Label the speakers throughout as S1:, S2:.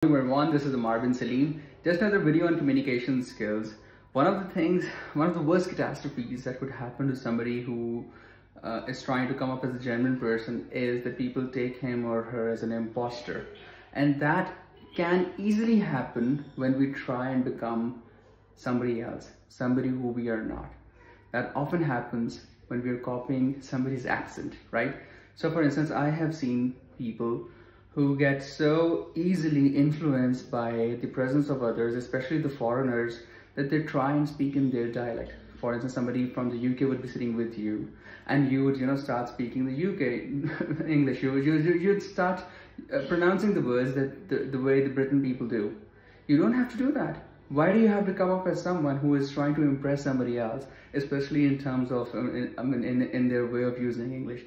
S1: Everyone, this is Marvin Salim. Just another video on communication skills. One of the worst catastrophes that could happen to somebody who is trying to come up as a genuine person is that people take him or her as an imposter. And that can easily happen when we try and become somebody else, somebody who we are not. That often happens when we are copying somebody's accent, right? So for instance, I have seen people who get so easily influenced by the presence of others, especially the foreigners, that they try and speak in their dialect. For instance, somebody from the UK would be sitting with you and you would, start speaking the UK English. You'd start pronouncing the words that the way the Britain people do. You don't have to do that. Why do you have to come up as someone who is trying to impress somebody else, especially in terms of, in their way of using English?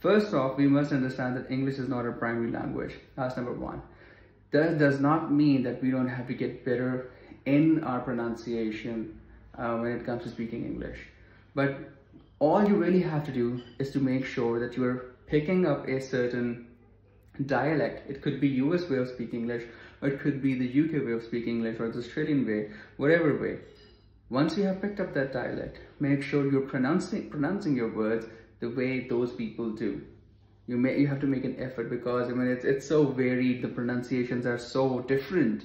S1: First off, we must understand that English is not our primary language. That's number one. That does not mean that we don't have to get better in our pronunciation when it comes to speaking English. But all you really have to do is to make sure that you are picking up a certain dialect. It could be US way of speaking English, or it could be the UK way of speaking English, or the Australian way, whatever way. Once you have picked up that dialect, make sure you're pronouncing your words the way those people do. You have to make an effort, because it's so varied. The pronunciations are so different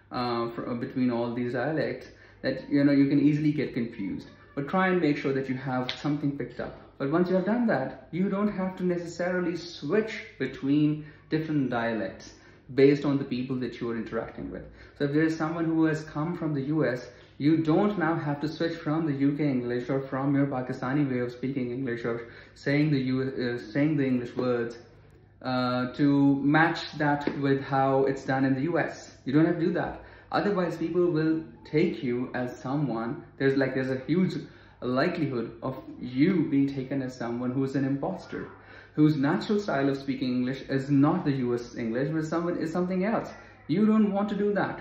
S1: between all these dialects that you can easily get confused. But try and make sure that you have something picked up. But once you have done that, you don't have to necessarily switch between different dialects based on the people that you are interacting with. So if there is someone who has come from the US, you don't now have to switch from the UK English or from your Pakistani way of speaking English or saying the English words to match that with how it's done in the US. You don't have to do that. Otherwise, people will take you as someone. There's a huge likelihood of you being taken as someone who's an imposter, whose natural style of speaking English is not the US English, but something else. You don't want to do that.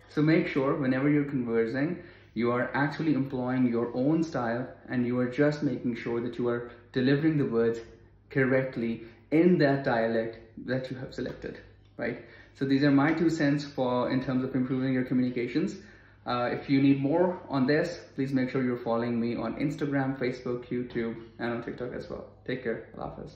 S1: So make sure whenever you're conversing, you are actually employing your own style, and you are just making sure that you are delivering the words correctly in that dialect that you have selected, right? So these are my 2 cents in terms of improving your communications. If you need more on this, please make sure you're following me on Instagram, Facebook, YouTube, and on TikTok as well. Take care. Allah Hafiz.